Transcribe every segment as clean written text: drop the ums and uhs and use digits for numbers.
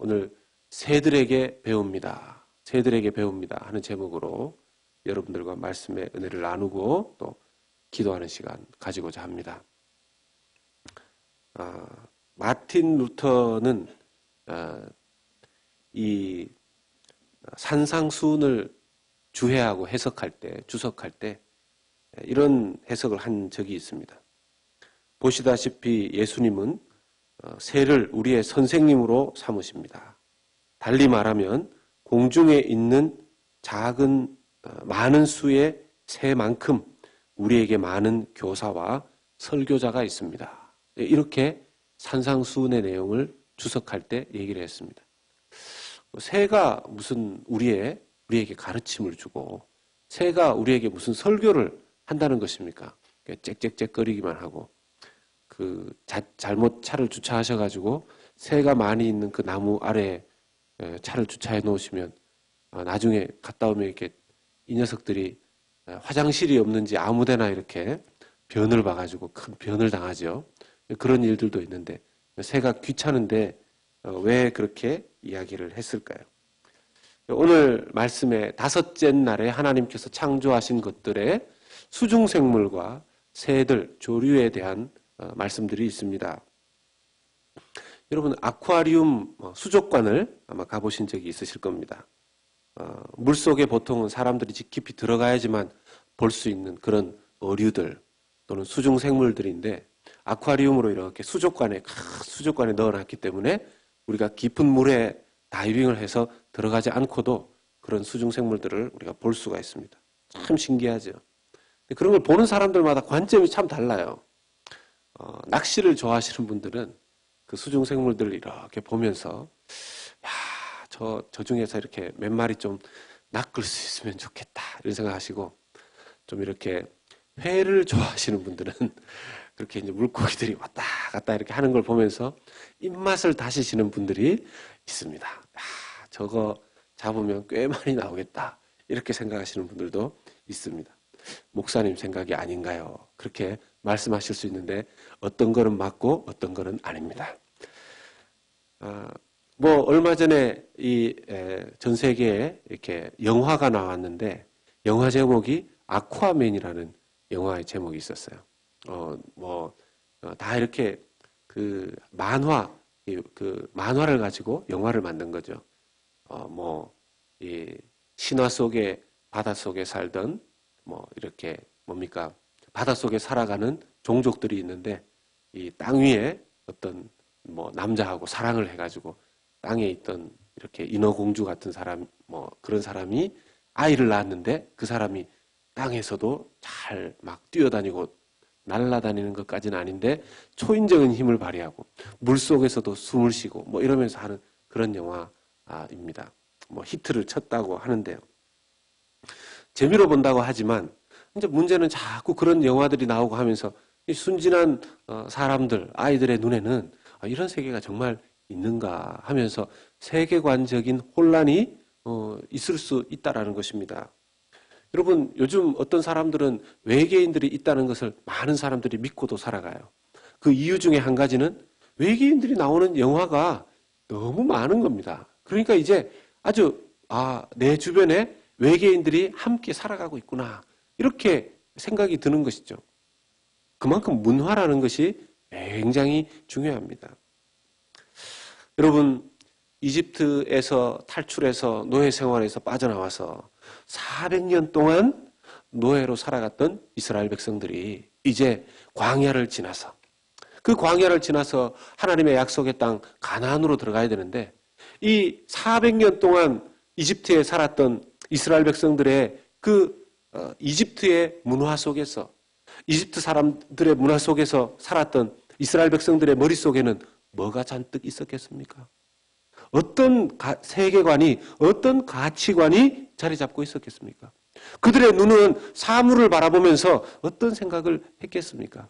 오늘 새들에게 배웁니다. 새들에게 배웁니다 하는 제목으로 여러분들과 말씀의 은혜를 나누고 또 기도하는 시간 가지고자 합니다. 마틴 루터는 이 산상수훈을 주해하고 해석할 때, 주석할 때 이런 해석을 한 적이 있습니다. 보시다시피 예수님은 새를 우리의 선생님으로 삼으십니다. 달리 말하면 공중에 있는 작은 많은 수의 새만큼 우리에게 많은 교사와 설교자가 있습니다. 이렇게 산상수훈의 내용을 주석할 때 얘기를 했습니다. 새가 무슨 우리에게 가르침을 주고 새가 우리에게 무슨 설교를 한다는 것입니까? 짹짹짹거리기만 하고 잘못 차를 주차하셔가지고 새가 많이 있는 그 나무 아래에 차를 주차해 놓으시면 나중에 갔다 오면 이렇게 이 녀석들이 화장실이 없는지 아무데나 이렇게 변을 봐가지고 큰 변을 당하죠. 그런 일들도 있는데 새가 귀찮은데 왜 그렇게 이야기를 했을까요? 오늘 말씀의 다섯째 날에 하나님께서 창조하신 것들의 수중생물과 새들, 조류에 대한 말씀들이 있습니다. 여러분 아쿠아리움 수족관을 아마 가보신 적이 있으실 겁니다. 물속에 보통은 사람들이 깊이 들어가야지만 볼 수 있는 그런 어류들 또는 수중생물들인데 아쿠아리움으로 이렇게 수족관에 넣어놨기 때문에 우리가 깊은 물에 다이빙을 해서 들어가지 않고도 그런 수중생물들을 우리가 볼 수가 있습니다. 참 신기하죠. 그런 걸 보는 사람들마다 관점이 참 달라요. 낚시를 좋아하시는 분들은 그 수중생물들을 이렇게 보면서 야, 저 중에서 이렇게 몇 마리 좀 낚을 수 있으면 좋겠다 이런 생각하시고 좀 이렇게 회를 좋아하시는 분들은 그렇게 이제 물고기들이 왔다 갔다 이렇게 하는 걸 보면서 입맛을 다시시는 분들이 있습니다. 저거 잡으면 꽤 많이 나오겠다 이렇게 생각하시는 분들도 있습니다. 목사님 생각이 아닌가요? 그렇게 말씀하실 수 있는데 어떤 거는 맞고 어떤 거는 아닙니다. 얼마 전에 전 세계에 이렇게 영화가 나왔는데 영화 제목이 아쿠아맨이라는 영화의 제목이 있었어요. 다 이렇게 만화를 가지고 영화를 만든 거죠. 이 신화 속에 바닷속에 살던 이렇게 바닷속에 살아가는 종족들이 있는데 이 땅 위에 어떤 남자하고 사랑을 해가지고 땅에 있던 이렇게 인어공주 같은 사람 그런 사람이 아이를 낳았는데 그 사람이 땅에서도 잘 막 뛰어다니고 날아다니는 것까지는 아닌데 초인적인 힘을 발휘하고 물속에서도 숨을 쉬고 이러면서 하는 그런 영화입니다. 히트를 쳤다고 하는데요. 재미로 본다고 하지만 이제 문제는 자꾸 그런 영화들이 나오고 하면서 순진한 사람들, 아이들의 눈에는 이런 세계가 정말 있는가 하면서 세계관적인 혼란이 있을 수 있다라는 것입니다. 여러분 요즘 어떤 사람들은 외계인들이 있다는 것을 많은 사람들이 믿고도 살아가요. 그 이유 중에 한 가지는 외계인들이 나오는 영화가 너무 많은 겁니다. 그러니까 이제 아주 내 주변에 외계인들이 함께 살아가고 있구나 이렇게 생각이 드는 것이죠. 그만큼 문화라는 것이 굉장히 중요합니다. 여러분 이집트에서 탈출해서 노예 생활에서 빠져나와서 400년 동안 노예로 살아갔던 이스라엘 백성들이 이제 광야를 지나서 그 광야를 지나서 하나님의 약속의 땅 가나안으로 들어가야 되는데 이 400년 동안 이집트에 살았던 이스라엘 백성들의 이집트의 문화 속에서 이집트 사람들의 문화 속에서 살았던 이스라엘 백성들의 머릿속에는 뭐가 잔뜩 있었겠습니까? 어떤 세계관이 어떤 가치관이 자리 잡고 있었겠습니까? 그들의 눈은 사물을 바라보면서 어떤 생각을 했겠습니까?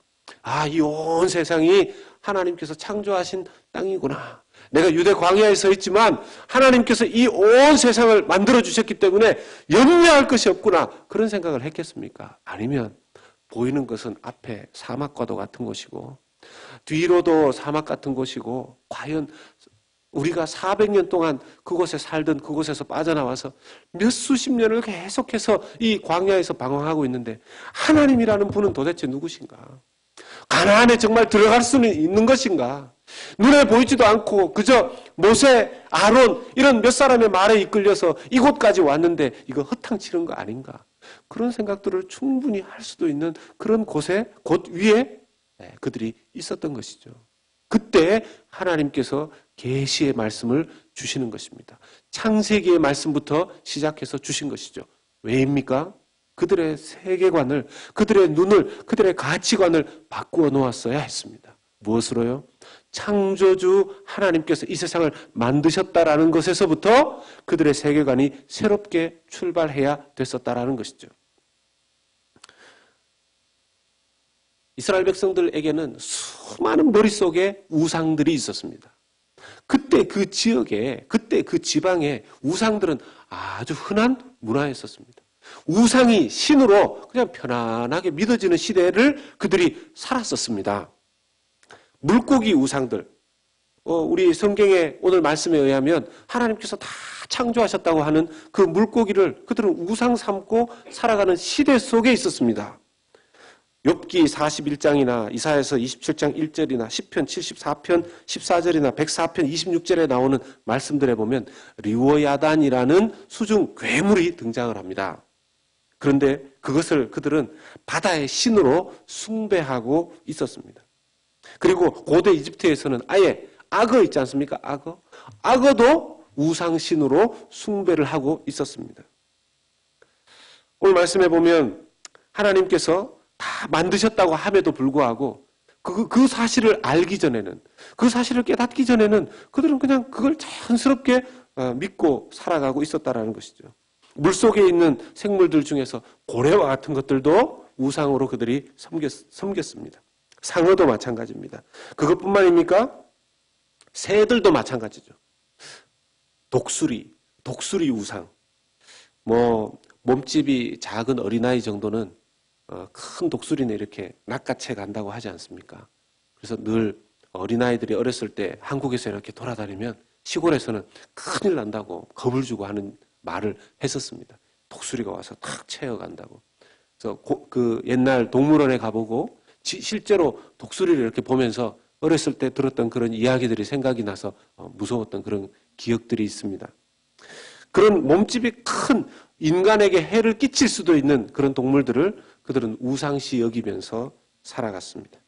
이 온 세상이 하나님께서 창조하신 땅이구나. 내가 유대 광야에 서 있지만 하나님께서 이 온 세상을 만들어 주셨기 때문에 염려할 것이 없구나. 그런 생각을 했겠습니까? 아니면 보이는 것은 앞에 사막과도 같은 곳이고 뒤로도 사막 같은 곳이고 과연 우리가 400년 동안 그곳에 살던 그곳에서 빠져나와서 몇 수십 년을 계속해서 이 광야에서 방황하고 있는데 하나님이라는 분은 도대체 누구신가? 가나안에 정말 들어갈 수는 있는 것인가? 눈에 보이지도 않고 그저 모세, 아론 이런 몇 사람의 말에 이끌려서 이곳까지 왔는데 이거 허탕치는 거 아닌가? 그런 생각들을 충분히 할 수도 있는 그런 곳에 곳 위에 그들이 있었던 것이죠. 그때 하나님께서 계시의 말씀을 주시는 것입니다. 창세기의 말씀부터 시작해서 주신 것이죠. 왜입니까? 그들의 세계관을, 그들의 눈을, 그들의 가치관을 바꾸어 놓았어야 했습니다. 무엇으로요? 창조주 하나님께서 이 세상을 만드셨다라는 것에서부터 그들의 세계관이 새롭게 출발해야 됐었다라는 것이죠. 이스라엘 백성들에게는 수많은 머릿속에 우상들이 있었습니다. 그때 그 지역에, 그때 그 지방에 우상들은 아주 흔한 문화였었습니다. 우상이 신으로 그냥 편안하게 믿어지는 시대를 그들이 살았었습니다. 물고기 우상들, 우리 성경의 오늘 말씀에 의하면 하나님께서 다 창조하셨다고 하는 그 물고기를 그들은 우상 삼고 살아가는 시대 속에 있었습니다. 욥기 41장이나 이사야서 27장 1절이나 시편 74편 14절이나 104편 26절에 나오는 말씀들에 보면 리워야단이라는 수중 괴물이 등장을 합니다. 그런데 그것을 그들은 바다의 신으로 숭배하고 있었습니다. 그리고 고대 이집트에서는 아예 악어 있지 않습니까? 악어. 악어도 우상신으로 숭배를 하고 있었습니다. 오늘 말씀해 보면 하나님께서 다 만드셨다고 함에도 불구하고 그 사실을 알기 전에는, 그 사실을 깨닫기 전에는 그들은 그냥 그걸 자연스럽게 믿고 살아가고 있었다라는 것이죠. 물속에 있는 생물들 중에서 고래와 같은 것들도 우상으로 그들이 섬겼습니다. 상어도 마찬가지입니다. 그것뿐만입니까? 새들도 마찬가지죠. 독수리 우상. 몸집이 작은 어린아이 정도는 큰 독수리는 이렇게 낚아채 간다고 하지 않습니까? 그래서 늘 어린아이들이 어렸을 때 한국에서 이렇게 돌아다니면 시골에서는 큰일 난다고 겁을 주고 하는 말을 했었습니다. 독수리가 와서 탁 채어간다고. 그래서 그 옛날 동물원에 가보고 실제로 독수리를 이렇게 보면서 어렸을 때 들었던 그런 이야기들이 생각이 나서 무서웠던 그런 기억들이 있습니다. 그런 몸집이 큰 인간에게 해를 끼칠 수도 있는 그런 동물들을 그들은 우상시 여기면서 살아갔습니다.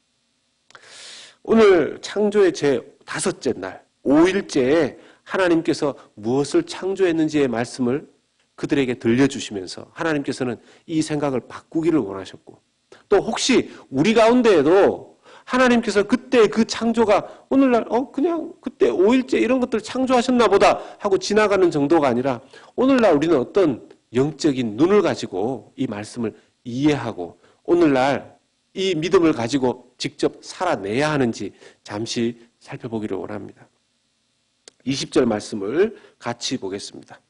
오늘 창조의 제5째 날, 5일째에 하나님께서 무엇을 창조했는지의 말씀을 그들에게 들려주시면서 하나님께서는 이 생각을 바꾸기를 원하셨고, 또 혹시 우리 가운데에도 하나님께서 그때 그 창조가 오늘날 그냥 그때 5일째 이런 것들 창조하셨나 보다 하고 지나가는 정도가 아니라 오늘날 우리는 어떤 영적인 눈을 가지고 이 말씀을 이해하고 오늘날 이 믿음을 가지고 직접 살아내야 하는지 잠시 살펴보기를 원합니다. 20절 말씀을 같이 보겠습니다.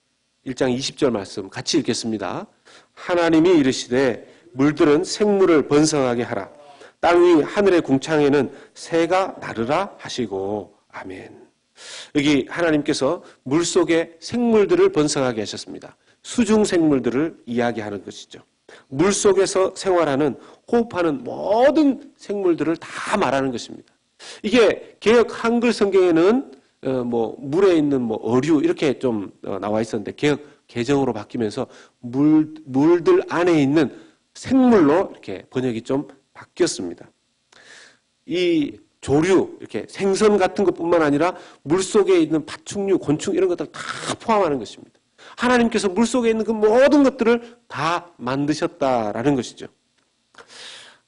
1장 20절 말씀 같이 읽겠습니다. 하나님이 이르시되 물들은 생물을 번성하게 하라. 땅 위 하늘의 궁창에는 새가 나르라 하시고 아멘. 여기 하나님께서 물속에 생물들을 번성하게 하셨습니다. 수중 생물들을 이야기하는 것이죠. 물속에서 생활하는 호흡하는 모든 생물들을 다 말하는 것입니다. 이게 개역 한글 성경에는 물에 있는 어류 이렇게 좀 나와 있었는데 개역 개정으로 바뀌면서 물들 안에 있는 생물로 이렇게 번역이 좀 바뀌었습니다. 이 조류, 이렇게 생선 같은 것뿐만 아니라 물속에 있는 파충류, 곤충 이런 것들 다 포함하는 것입니다. 하나님께서 물속에 있는 그 모든 것들을 다 만드셨다라는 것이죠.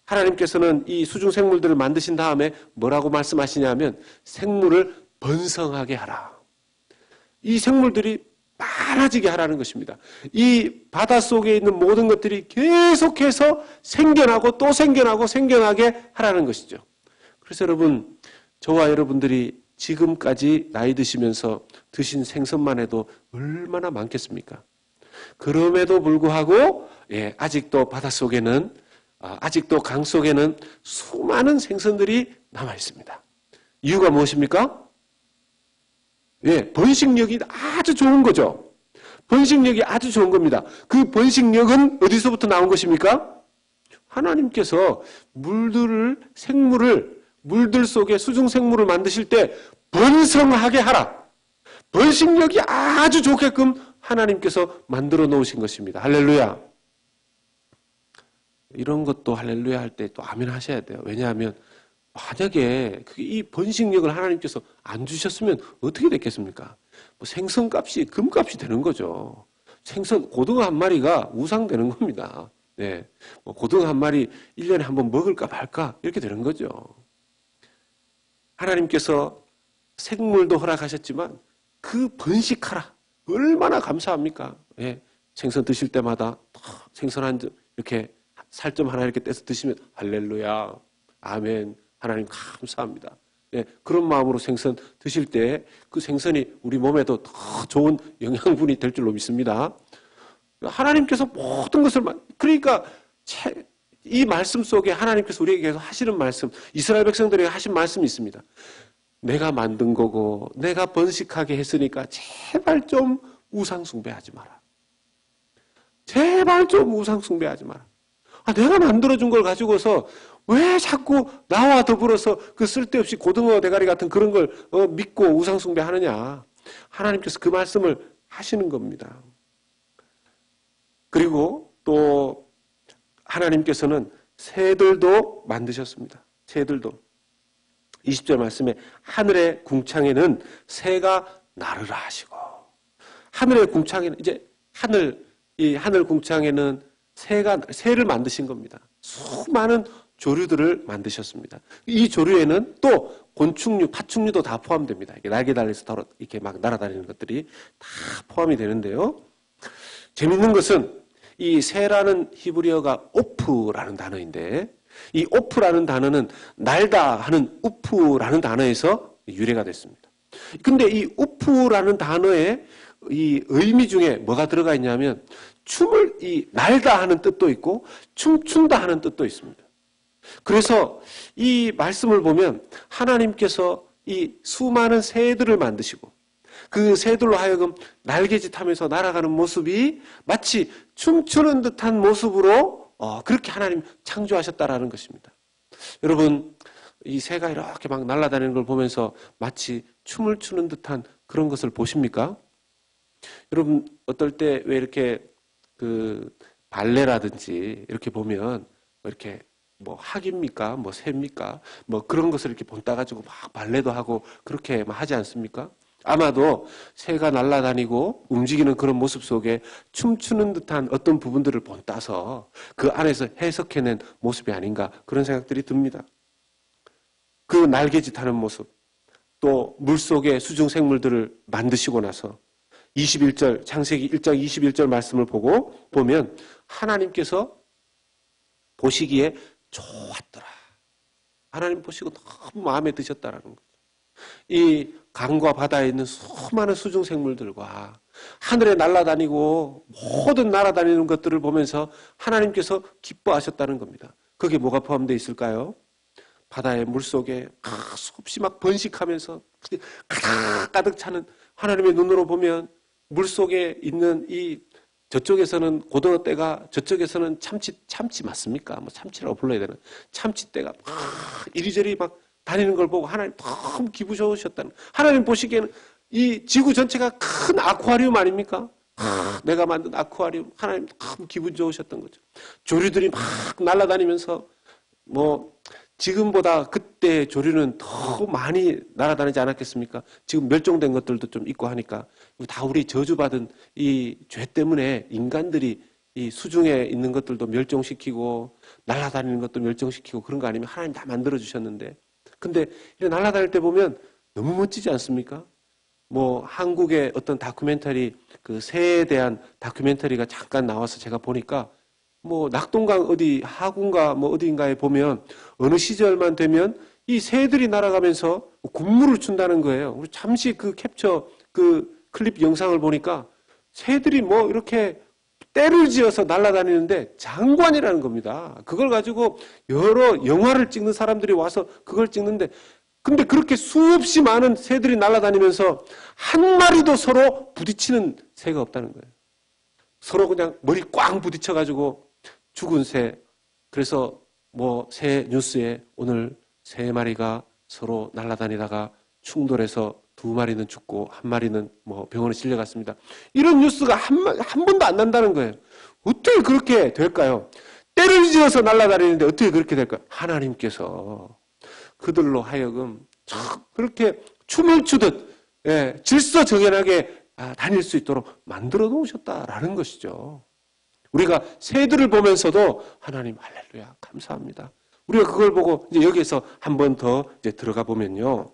하나님께서는 이 수중 생물들을 만드신 다음에 뭐라고 말씀하시냐면 생물을 번성하게 하라. 이 생물들이 많아지게 하라는 것입니다. 이 바닷속에 있는 모든 것들이 계속해서 생겨나고 또 생겨나고 생겨나게 하라는 것이죠. 그래서 여러분, 저와 여러분들이 지금까지 나이 드시면서 드신 생선만 해도 얼마나 많겠습니까? 그럼에도 불구하고 아직도 바닷속에는 아직도 강 속에는 수많은 생선들이 남아 있습니다. 이유가 무엇입니까? 예, 번식력이 아주 좋은 거죠. 번식력이 아주 좋은 겁니다. 그 번식력은 어디서부터 나온 것입니까? 하나님께서 물들 속에 수중생물을 만드실 때 번성하게 하라. 번식력이 아주 좋게끔 하나님께서 만들어 놓으신 것입니다. 할렐루야. 이런 것도 할렐루야 할 때 또 아멘 하셔야 돼요. 왜냐하면 만약에 이 번식력을 하나님께서 안 주셨으면 어떻게 됐겠습니까? 뭐 생선값이 금값이 되는 거죠. 고등어 한 마리가 우상되는 겁니다. 네. 뭐 고등어 한 마리 1년에 한 번 먹을까 말까 이렇게 되는 거죠. 하나님께서 생물도 허락하셨지만 그 번식하라. 얼마나 감사합니까? 예. 생선 드실 때마다 생선 한 점, 이렇게 살점 하나 이렇게 떼서 드시면 할렐루야, 아멘, 하나님 감사합니다. 예. 그런 마음으로 생선 드실 때 그 생선이 우리 몸에도 더 좋은 영양분이 될 줄로 믿습니다. 하나님께서 모든 것을, 그러니까 이 말씀 속에 하나님께서 우리에게 계속 하시는 말씀, 이스라엘 백성들에게 하신 말씀이 있습니다. 내가 만든 거고 내가 번식하게 했으니까 제발 좀 우상 숭배하지 마라. 제발 좀 우상 숭배하지 마라. 내가 만들어준 걸 가지고서 왜 자꾸 나와 더불어서 그 쓸데없이 고등어 대가리 같은 그런 걸 믿고 우상 숭배하느냐. 하나님께서 그 말씀을 하시는 겁니다. 그리고 또 하나님께서는 새들도 만드셨습니다. 새들도. 20절 말씀에 하늘의 궁창에는 새가 나르라 하시고, 하늘의 궁창에는 이제 이 하늘 궁창에는 새를 만드신 겁니다. 수많은 조류들을 만드셨습니다. 이 조류에는 또 곤충류, 파충류도 다 포함됩니다. 날개 달려서 이렇게 막 날아다니는 것들이 다 포함이 되는데요. 재밌는 것은 이 새라는 히브리어가 오프라는 단어인데, 이 오프라는 단어는 날다 하는 우프라는 단어에서 유래가 됐습니다. 근데 이 우프라는 단어에 이 의미 중에 뭐가 들어가 있냐면 날다 하는 뜻도 있고 춤춘다 하는 뜻도 있습니다. 그래서 이 말씀을 보면 하나님께서 이 수많은 새들을 만드시고 그 새들로 하여금 날개짓하면서 날아가는 모습이 마치 춤추는 듯한 모습으로 그렇게 하나님 창조하셨다라는 것입니다. 여러분, 이 새가 이렇게 막 날아다니는 걸 보면서 마치 춤을 추는 듯한 그런 것을 보십니까? 여러분, 어떨 때 왜 이렇게 그 발레라든지 이렇게 보면 이렇게 뭐 학입니까? 뭐 새입니까? 뭐 그런 것을 이렇게 본따 가지고 막 발레도 하고 그렇게 막 하지 않습니까? 아마도 새가 날아다니고 움직이는 그런 모습 속에 춤추는 듯한 어떤 부분들을 본따서 그 안에서 해석해낸 모습이 아닌가 그런 생각들이 듭니다. 그 날개짓하는 모습, 또 물속의 수중생물들을 만드시고 나서 21절, 창세기 1장 21절 말씀을 보면 하나님께서 보시기에 좋았더라. 하나님 보시고 너무 마음에 드셨다라는 거죠. 이 강과 바다에 있는 수많은 수중생물들과 하늘에 날아다니고 모든 날아다니는 것들을 보면서 하나님께서 기뻐하셨다는 겁니다. 그게 뭐가 포함되어 있을까요? 바다의 물속에 수없이 막 번식하면서 가득 차는 하나님의 눈으로 보면 물속에 있는 저쪽에서는 고등어떼가 저쪽에서는 참치 맞습니까? 뭐 참치라고 불러야 되나? 참치떼가 막 이리저리 막 다니는 걸 보고 하나님 너무 기분 좋으셨다는. 하나님 보시기에는 이 지구 전체가 큰 아쿠아리움 아닙니까? 내가 만든 아쿠아리움. 하나님 너무 기분 좋으셨던 거죠. 조류들이 막 날아다니면서 뭐 지금보다 그때 조류는 더 많이 날아다니지 않았겠습니까? 지금 멸종된 것들도 좀 있고 하니까 다 우리 저주받은 이 죄 때문에 인간들이 이 수중에 있는 것들도 멸종시키고 날아다니는 것도 멸종시키고 그런 거 아니면 하나님 다 만들어주셨는데, 근데 이렇게 날아다닐 때 보면 너무 멋지지 않습니까? 뭐 한국의 어떤 다큐멘터리, 그 새에 대한 다큐멘터리가 잠깐 나와서 제가 보니까 뭐 낙동강 어디 하구인가 뭐 어디인가에 보면 어느 시절만 되면 이 새들이 날아가면서 군무를 춘다는 거예요. 우리 잠시 그 캡처 그 클립 영상을 보니까 새들이 뭐 이렇게 떼를 지어서 날아다니는데 장관이라는 겁니다. 그걸 가지고 여러 영화를 찍는 사람들이 와서 그걸 찍는데 근데 그렇게 수없이 많은 새들이 날아다니면서 한 마리도 서로 부딪히는 새가 없다는 거예요. 서로 그냥 머리 꽝 부딪혀가지고 죽은 새. 그래서 뭐 새 뉴스에 오늘 3마리가 서로 날아다니다가 충돌해서 2마리는 죽고 1마리는 뭐 병원에 실려갔습니다. 이런 뉴스가 한 번도 안 난다는 거예요. 어떻게 그렇게 될까요? 때를 지어서 날아다니는데 어떻게 그렇게 될까요? 하나님께서 그들로 하여금 그렇게 춤을 추듯 질서정연하게 다닐 수 있도록 만들어 놓으셨다라는 것이죠. 우리가 새들을 보면서도 하나님 할렐루야 감사합니다. 우리가 그걸 보고 이제 여기에서 한 번 더 이제 들어가 보면요.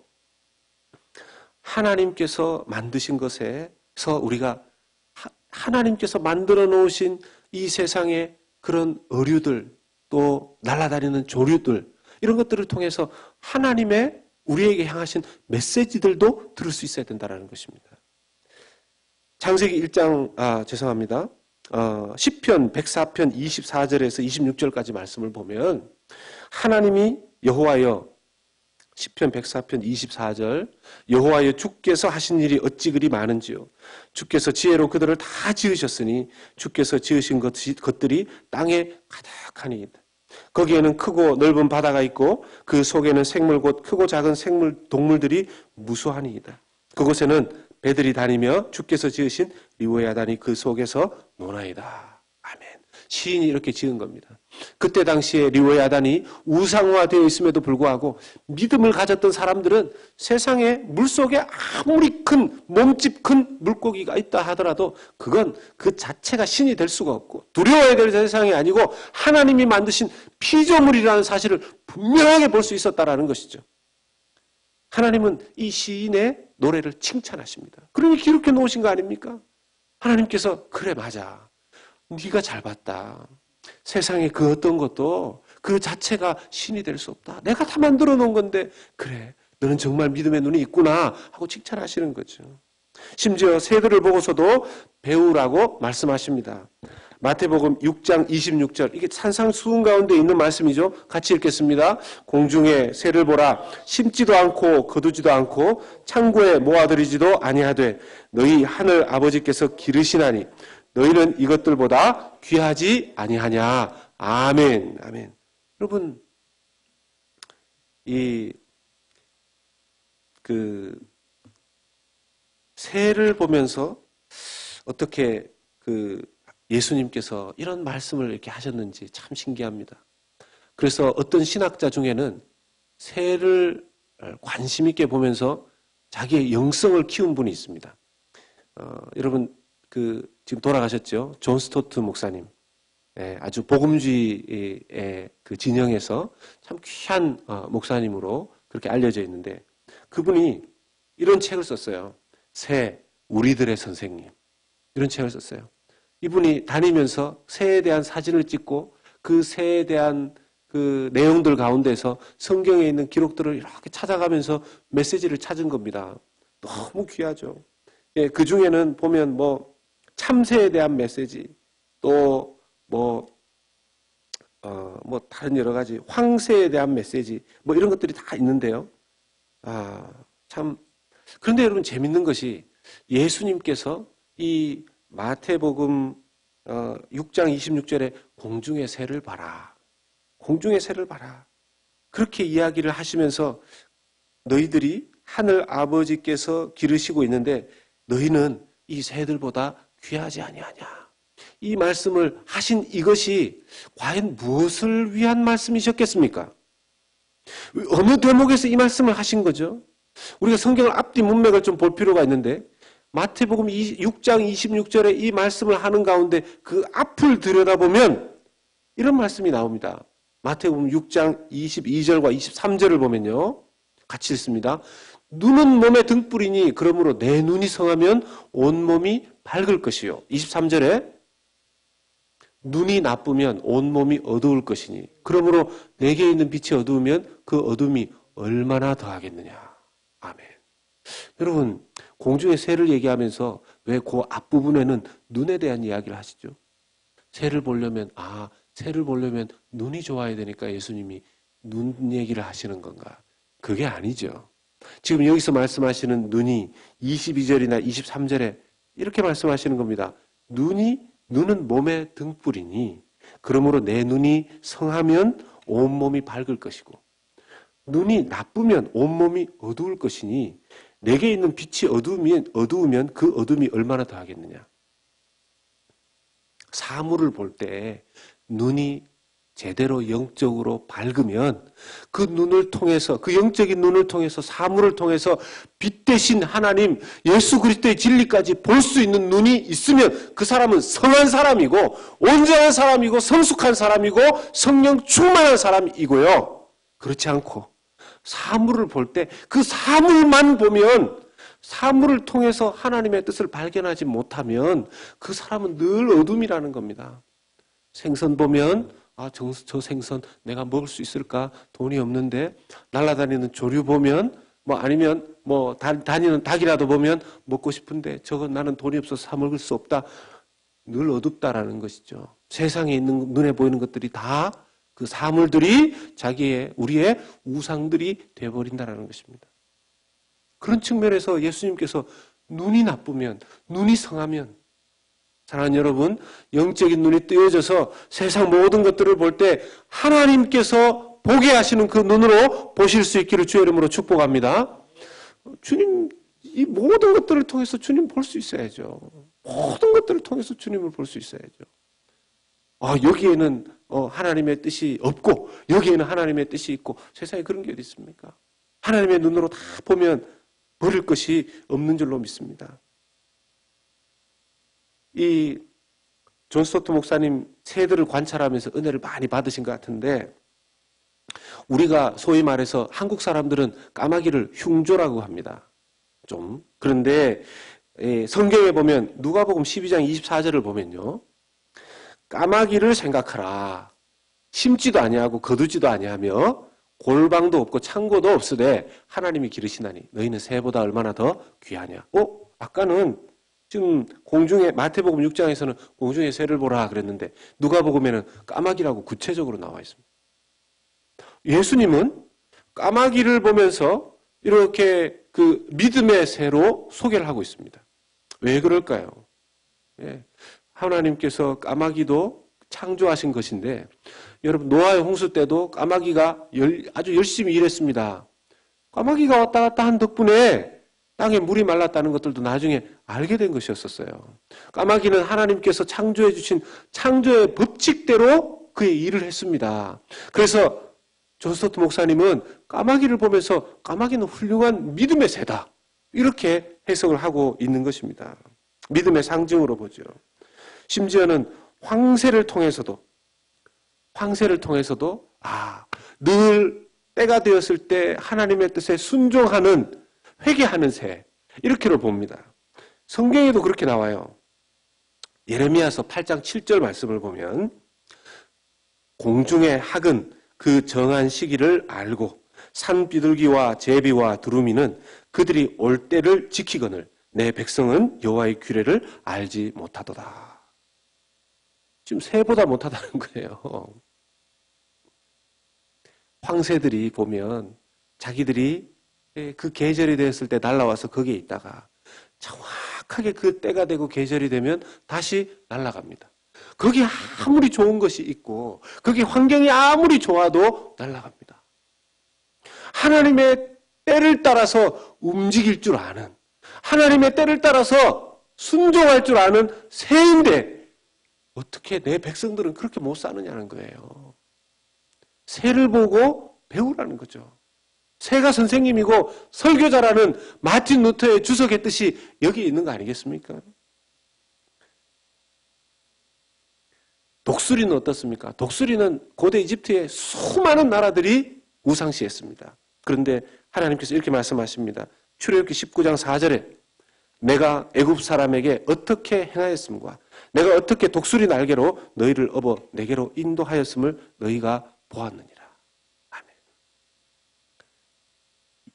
하나님께서 만드신 것에서 우리가 하나님께서 만들어 놓으신 이 세상의 그런 어류들 또 날아다니는 조류들 이런 것들을 통해서 하나님의 우리에게 향하신 메시지들도 들을 수 있어야 된다는 것입니다. 창세기 1장 죄송합니다. 시편 104편 24절에서 26절까지 말씀을 보면 하나님이 여호와여 시편 104편 24절 여호와여 주께서 하신 일이 어찌 그리 많은지요. 주께서 지혜로 그들을 다 지으셨으니 주께서 지으신 것들이 땅에 가득하니이다. 거기에는 크고 넓은 바다가 있고 그 속에는 생물 곧 크고 작은 동물들이 무수하니이다. 그곳에는 배들이 다니며 주께서 지으신 리워야단이 그 속에서 노나이다. 아멘. 시인이 이렇게 지은 겁니다. 그때 당시에 리워야단이 우상화되어 있음에도 불구하고 믿음을 가졌던 사람들은 세상에 물속에 아무리 큰 몸집 큰 물고기가 있다 하더라도 그건 그 자체가 신이 될 수가 없고 두려워야 될 세상이 아니고 하나님이 만드신 피조물이라는 사실을 분명하게 볼 수 있었다라는 것이죠. 하나님은 이 시인의 노래를 칭찬하십니다. 그러니 기록해 놓으신 거 아닙니까? 하나님께서 그래 맞아. 네가 잘 봤다. 세상에 그 어떤 것도 그 자체가 신이 될 수 없다. 내가 다 만들어 놓은 건데 그래 너는 정말 믿음의 눈이 있구나 하고 칭찬하시는 거죠. 심지어 새들을 보고서도 배우라고 말씀하십니다. 마태복음 6장 26절 이게 산상수훈 가운데 있는 말씀이죠. 같이 읽겠습니다. 공중에 새를 보라 심지도 않고 거두지도 않고 창고에 모아들이지도 아니하되 너희 하늘 아버지께서 기르시나니 너희는 이것들보다 귀하지 아니하냐. 아멘. 아멘. 여러분 새를 보면서 어떻게 예수님께서 이런 말씀을 이렇게 하셨는지 참 신기합니다. 그래서 어떤 신학자 중에는 새를 관심 있게 보면서 자기의 영성을 키운 분이 있습니다. 여러분 지금 돌아가셨죠? 존 스토트 목사님. 아주 복음주의의 그 진영에서 참 귀한 목사님으로 그렇게 알려져 있는데 그분이 이런 책을 썼어요. 새, 우리들의 선생님. 이런 책을 썼어요. 이분이 다니면서 새에 대한 사진을 찍고 그 새에 대한 그 내용들 가운데서 성경에 있는 기록들을 이렇게 찾아가면서 메시지를 찾은 겁니다. 너무 귀하죠. 그 중에는 보면 참새에 대한 메시지, 또 다른 여러 가지 황새에 대한 메시지, 이런 것들이 다 있는데요. 그런데 여러분 재밌는 것이 예수님께서 이 마태복음 6장 26절에 공중의 새를 봐라. 공중의 새를 봐라. 그렇게 이야기를 하시면서 너희들이 하늘 아버지께서 기르시고 있는데 너희는 이 새들보다 귀하지 아니하냐. 이 말씀을 하신 이것이 과연 무엇을 위한 말씀이셨겠습니까? 어느 대목에서 이 말씀을 하신 거죠? 우리가 성경을 앞뒤 문맥을 좀 볼 필요가 있는데 마태복음 6장 26절에 이 말씀을 하는 가운데 그 앞을 들여다보면 이런 말씀이 나옵니다. 마태복음 6장 22절과 23절을 보면요. 같이 읽습니다. 눈은 몸의 등불이니 그러므로 내 눈이 성하면 온몸이 밝을 것이요. 23절에 눈이 나쁘면 온몸이 어두울 것이니 그러므로 내게 있는 빛이 어두우면 그 어둠이 얼마나 더하겠느냐. 아멘. 여러분 공중의 새를 얘기하면서 왜 그 앞부분에는 눈에 대한 이야기를 하시죠? 새를 보려면 눈이 좋아야 되니까 예수님이 눈 얘기를 하시는 건가? 그게 아니죠. 지금 여기서 말씀하시는 눈이 22절이나 23절에 이렇게 말씀하시는 겁니다. 눈은 몸의 등불이니 그러므로 내 눈이 성하면 온몸이 밝을 것이고 눈이 나쁘면 온몸이 어두울 것이니 내게 있는 빛이 어두우면 그 어둠이 얼마나 더하겠느냐. 사물을 볼 때 눈이 제대로 영적으로 밝으면 그 눈을 통해서, 그 영적인 눈을 통해서, 사물을 통해서 빛 대신 하나님 예수 그리스도의 진리까지 볼 수 있는 눈이 있으면 그 사람은 성한 사람이고 온전한 사람이고 성숙한 사람이고 성령 충만한 사람이고요. 그렇지 않고 사물을 볼 때 그 사물만 보면, 사물을 통해서 하나님의 뜻을 발견하지 못하면 그 사람은 늘 어둠이라는 겁니다. 생선 보면 저 생선 내가 먹을 수 있을까? 돈이 없는데. 날아다니는 조류 보면 아니면 다니는 닭이라도 보면 먹고 싶은데 저건 나는 돈이 없어서 사 먹을 수 없다. 늘 어둡다라는 것이죠. 세상에 있는 눈에 보이는 것들이 다 그 사물들이 우리의 우상들이 되어버린다라는 것입니다. 그런 측면에서 예수님께서 눈이 나쁘면, 눈이 성하면, 사랑하는 여러분, 영적인 눈이 뜨여져서 세상 모든 것들을 볼 때 하나님께서 보게 하시는 그 눈으로 보실 수 있기를 주의 이름으로 축복합니다. 주님, 이 모든 것들을 통해서 주님 볼 수 있어야죠. 모든 것들을 통해서 주님을 볼 수 있어야죠. 여기에는 하나님의 뜻이 없고 여기에는 하나님의 뜻이 있고 세상에 그런 게 어디 있습니까? 하나님의 눈으로 다 보면 버릴 것이 없는 줄로 믿습니다. 이 존 스토트 목사님 세대를 관찰하면서 은혜를 많이 받으신 것 같은데, 우리가 소위 말해서 한국 사람들은 까마귀를 흉조라고 합니다. 좀. 그런데 성경에 보면 누가복음 12장 24절을 보면요. 까마귀를 생각하라. 심지도 아니하고 거두지도 아니하며 골방도 없고 창고도 없으되 하나님이 기르시나니 너희는 새보다 얼마나 더 귀하냐. 아까는 지금 공중에, 마태복음 6장에서는 공중에 새를 보라 그랬는데 누가복음에는 까마귀라고 구체적으로 나와 있습니다. 예수님은 까마귀를 보면서 이렇게 그 믿음의 새로 소개를 하고 있습니다. 왜 그럴까요? 하나님께서 까마귀도 창조하신 것인데, 여러분 노아의 홍수 때도 까마귀가 아주 열심히 일했습니다. 까마귀가 왔다 갔다 한 덕분에 땅에 물이 말랐다는 것들도 나중에 알게 된 것이었어요. 까마귀는 하나님께서 창조해 주신 창조의 법칙대로 그의 일을 했습니다. 그래서 존 스토트 목사님은 까마귀를 보면서 까마귀는 훌륭한 믿음의 새다, 이렇게 해석을 하고 있는 것입니다. 믿음의 상징으로 보죠. 심지어는 황새를 통해서도 늘 때가 되었을 때 하나님의 뜻에 순종하는, 회개하는 새, 이렇게를 봅니다. 성경에도 그렇게 나와요. 예레미야서 8장 7절 말씀을 보면 공중의 학은 그 정한 시기를 알고 산비둘기와 제비와 두루미는 그들이 올 때를 지키거늘 내 백성은 여호와의 규례를 알지 못하도다. 지금 새보다 못하다는 거예요. 황새들이 보면 자기들이 그 계절이 되었을 때 날아와서 거기에 있다가 정확하게 그 때가 되고 계절이 되면 다시 날아갑니다. 거기 아무리 좋은 것이 있고 거기 환경이 아무리 좋아도 날아갑니다. 하나님의 때를 따라서 움직일 줄 아는, 하나님의 때를 따라서 순종할 줄 아는 새인데 어떻게 내 백성들은 그렇게 못 사느냐는 거예요. 새를 보고 배우라는 거죠. 새가 선생님이고 설교자라는 마틴 루터의 주석의 뜻이 여기 있는 거 아니겠습니까? 독수리는 어떻습니까? 독수리는 고대 이집트의 수많은 나라들이 우상시했습니다. 그런데 하나님께서 이렇게 말씀하십니다. 출애굽기 19장 4절에 내가 애굽 사람에게 어떻게 행하였음과 내가 어떻게 독수리 날개로 너희를 업어 내게로 인도하였음을 너희가 보았느니라. 아멘.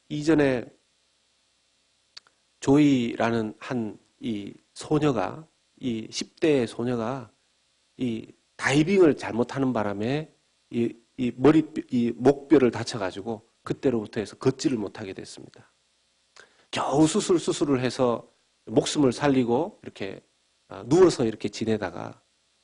이전에 조이라는 한 이 소녀가, 이 10대의 소녀가 이 다이빙을 잘못하는 바람에 이 목뼈를 다쳐가지고 그때로부터 해서 걷지를 못하게 됐습니다. 겨우 수술을 해서 목숨을 살리고 이렇게 누워서 이렇게 지내다가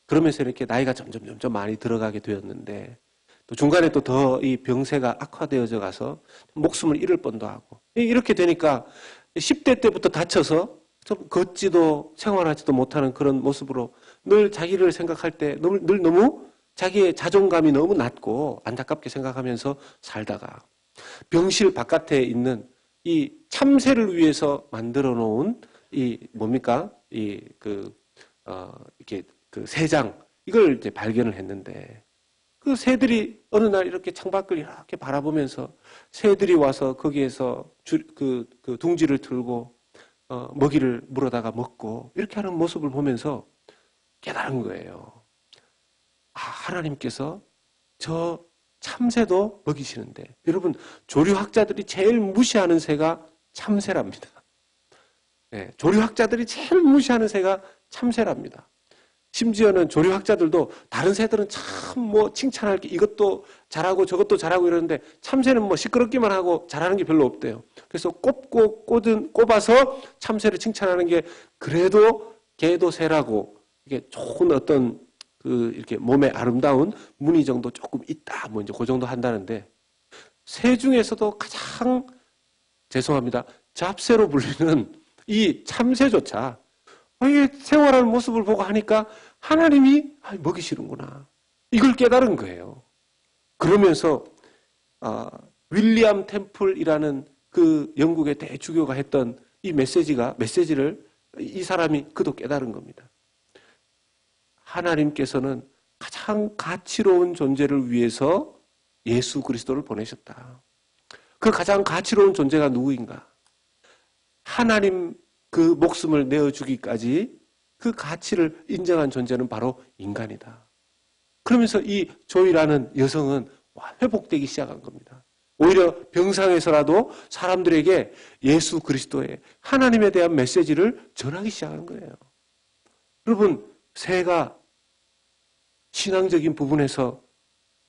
그러면서 이렇게 나이가 점점 많이 들어가게 되었는데 또 중간에 또 더 이 병세가 악화되어져 가서 목숨을 잃을 뻔도 하고 이렇게 되니까 10대 때부터 다쳐서 좀 걷지도 생활하지도 못하는 그런 모습으로 늘 자기를 생각할 때 늘 너무 자기의 자존감이 너무 낮고 안타깝게 생각하면서 살다가 병실 바깥에 있는 이 참새를 위해서 만들어 놓은 이 뭡니까? 이렇게 그 새장 이걸 이제 발견을 했는데 그 새들이 어느 날 이렇게 창밖을 이렇게 바라보면서 새들이 와서 거기에서 그 둥지를 틀고 먹이를 물어다가 먹고 이렇게 하는 모습을 보면서 깨달은 거예요. 하나님께서 저 참새도 먹이시는데 여러분 조류학자들이 제일 무시하는 새가 참새랍니다. 네, 조류학자들이 제일 무시하는 새가 참새랍니다. 심지어는 조류학자들도 다른 새들은 참 뭐 칭찬할 게 이것도 잘하고 저것도 잘하고 이러는데 참새는 뭐 시끄럽기만 하고 잘하는 게 별로 없대요. 그래서 꼽아서 참새를 칭찬하는 게 그래도 개도 새라고 이게 좋은 어떤 이렇게 몸에 아름다운 무늬 정도 조금 있다. 뭐 이제 그 정도 한다는데 새 중에서도 가장 죄송합니다. 잡새로 불리는 이 참새조차 이게 생활하는 모습을 보고 하니까 하나님이 먹이시는구나. 이걸 깨달은 거예요. 그러면서 윌리엄 템플이라는 그 영국의 대주교가 했던 이 메시지를 이 사람이 그도 깨달은 겁니다. 하나님께서는 가장 가치로운 존재를 위해서 예수 그리스도를 보내셨다. 그 가장 가치로운 존재가 누구인가? 하나님 그 목숨을 내어주기까지 그 가치를 인정한 존재는 바로 인간이다. 그러면서 이 조이라는 여성은 회복되기 시작한 겁니다. 오히려 병상에서라도 사람들에게 예수 그리스도의 하나님에 대한 메시지를 전하기 시작한 거예요. 여러분, 새가 신앙적인 부분에서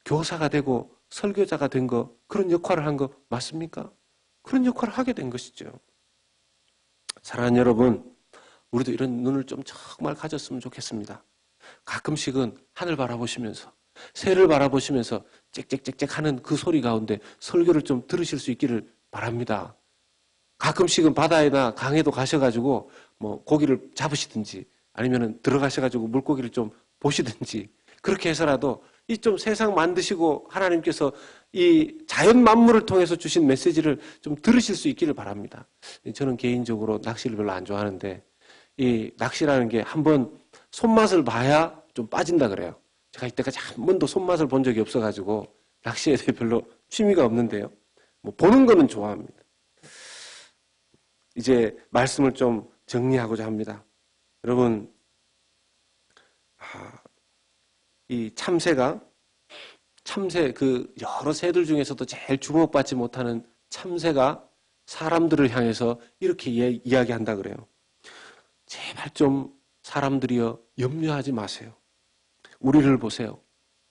교사가 되고 설교자가 된 거, 그런 역할을 한 거 맞습니까? 그런 역할을 하게 된 것이죠. 사랑하는 여러분, 우리도 이런 눈을 좀 정말 가졌으면 좋겠습니다. 가끔씩은 하늘 바라보시면서 새를 바라보시면서 짹짹짹짹 하는 그 소리 가운데 설교를 좀 들으실 수 있기를 바랍니다. 가끔씩은 바다에나 강에도 가셔가지고 뭐 고기를 잡으시든지 아니면은 들어가셔가지고 물고기를 좀 보시든지 그렇게 해서라도 이 좀 세상 만드시고 하나님께서 이 자연 만물을 통해서 주신 메시지를 좀 들으실 수 있기를 바랍니다. 저는 개인적으로 낚시를 별로 안 좋아하는데 이 낚시라는 게 한번 손맛을 봐야 좀 빠진다 그래요. 제가 이때까지 한 번도 손맛을 본 적이 없어가지고 낚시에 대해 별로 취미가 없는데요. 뭐 보는 거는 좋아합니다. 이제 말씀을 좀 정리하고자 합니다. 여러분, 이 참새 그 여러 새들 중에서도 제일 주목받지 못하는 참새가 사람들을 향해서 이렇게 이야기한다 그래요. 제발 좀 사람들이여 염려하지 마세요. 우리를 보세요.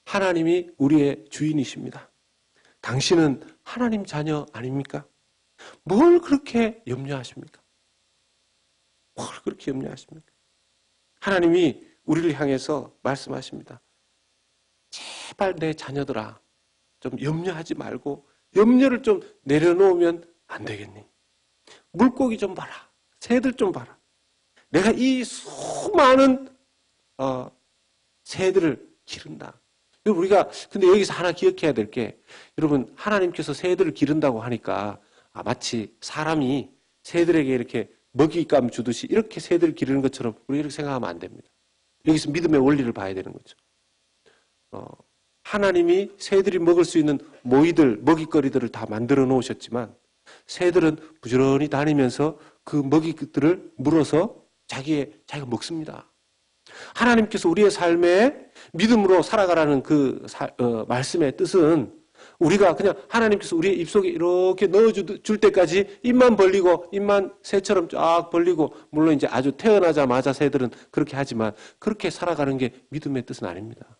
하나님이 우리의 주인이십니다. 당신은 하나님 자녀 아닙니까? 뭘 그렇게 염려하십니까? 뭘 그렇게 염려하십니까? 하나님이 우리를 향해서 말씀하십니다. 제발 내 자녀들아, 좀 염려하지 말고 염려를 좀 내려놓으면 안 되겠니? 물고기 좀 봐라. 새들 좀 봐라. 내가 이 수많은 새들을 기른다. 우리가 근데 여기서 하나 기억해야 될 게 여러분 하나님께서 새들을 기른다고 하니까 마치 사람이 새들에게 이렇게 먹잇감 주듯이 이렇게 새들을 기르는 것처럼 우리 이렇게 생각하면 안 됩니다. 여기서 믿음의 원리를 봐야 되는 거죠. 하나님이 새들이 먹을 수 있는 먹잇거리들을 다 만들어 놓으셨지만 새들은 부지런히 다니면서 그 먹잇들을 물어서 자기가 먹습니다. 하나님께서 우리의 삶에 믿음으로 살아가라는 그 말씀의 뜻은 우리가 그냥 하나님께서 우리의 입속에 이렇게 넣어줄 때까지 입만 벌리고 입만 새처럼 쫙 벌리고 물론 이제 아주 태어나자마자 새들은 그렇게 하지만 그렇게 살아가는 게 믿음의 뜻은 아닙니다.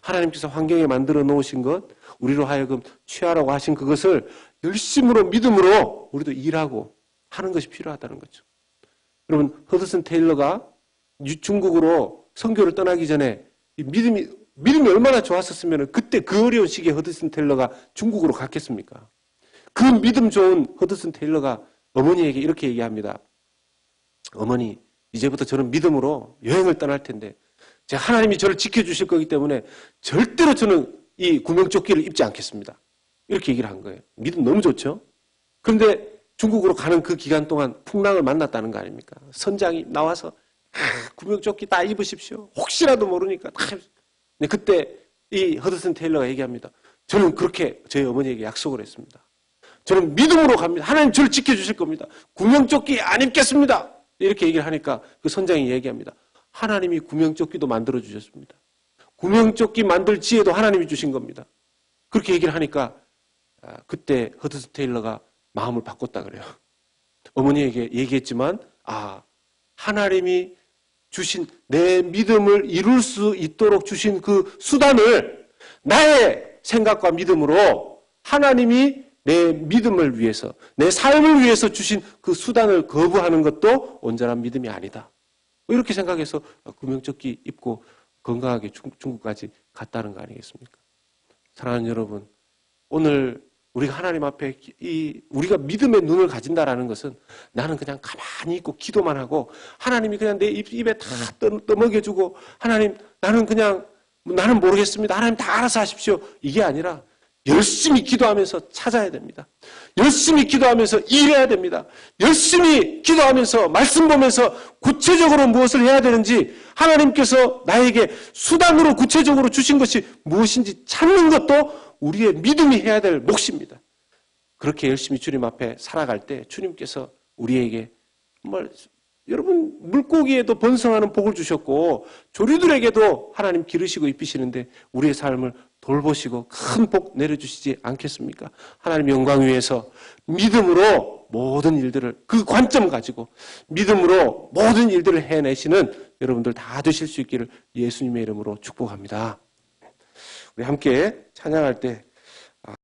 하나님께서 환경에 만들어 놓으신 것, 우리로 하여금 취하라고 하신 그것을 열심으로 믿음으로 우리도 일하고 하는 것이 필요하다는 거죠. 여러분, 허드슨 테일러가 중국으로 선교를 떠나기 전에 믿음이 얼마나 좋았었으면 그때 그 어려운 시기에 허드슨 테일러가 중국으로 갔겠습니까? 그 믿음 좋은 허드슨 테일러가 어머니에게 이렇게 얘기합니다. 어머니, 이제부터 저는 믿음으로 여행을 떠날 텐데 제가 하나님이 저를 지켜주실 거기 때문에 절대로 저는 이 구명조끼를 입지 않겠습니다. 이렇게 얘기를 한 거예요. 믿음 너무 좋죠? 그런데 중국으로 가는 그 기간 동안 풍랑을 만났다는 거 아닙니까? 선장이 나와서 구명조끼 다 입으십시오. 혹시라도 모르니까 다. 근데 그때 이 허드슨 테일러가 얘기합니다. 저는 그렇게 저희 어머니에게 약속을 했습니다. 저는 믿음으로 갑니다. 하나님 저를 지켜주실 겁니다. 구명조끼 안 입겠습니다. 이렇게 얘기를 하니까 그 선장이 얘기합니다. 하나님이 구명조끼도 만들어 주셨습니다. 구명조끼 만들 지혜도 하나님이 주신 겁니다. 그렇게 얘기를 하니까 그때 허드슨 테일러가 마음을 바꿨다 그래요. 어머니에게 얘기했지만 하나님이 주신 내 믿음을 이룰 수 있도록 주신 그 수단을 나의 생각과 믿음으로 하나님이 내 믿음을 위해서 내 삶을 위해서 주신 그 수단을 거부하는 것도 온전한 믿음이 아니다. 이렇게 생각해서 구명조끼 입고 건강하게 중국까지 갔다는 거 아니겠습니까? 사랑하는 여러분, 오늘 우리가 하나님 앞에 우리가 믿음의 눈을 가진다라는 것은 나는 그냥 가만히 있고 기도만 하고 하나님이 그냥 내 입에 다 떠먹여주고 하나님 나는 모르겠습니다. 하나님 다 알아서 하십시오. 이게 아니라 열심히 기도하면서 찾아야 됩니다. 열심히 기도하면서 일해야 됩니다. 열심히 기도하면서 말씀 보면서 구체적으로 무엇을 해야 되는지 하나님께서 나에게 수단으로 구체적으로 주신 것이 무엇인지 찾는 것도 우리의 믿음이 해야 될 몫입니다. 그렇게 열심히 주님 앞에 살아갈 때 주님께서 우리에게 여러분 물고기에도 번성하는 복을 주셨고 조류들에게도 하나님 기르시고 입히시는데 우리의 삶을 돌보시고 큰 복 내려주시지 않겠습니까? 하나님 영광 위해서 믿음으로 모든 일들을 그 관점 가지고 믿음으로 모든 일들을 해내시는 여러분들 다 되실 수 있기를 예수님의 이름으로 축복합니다. 우리 함께 찬양할 때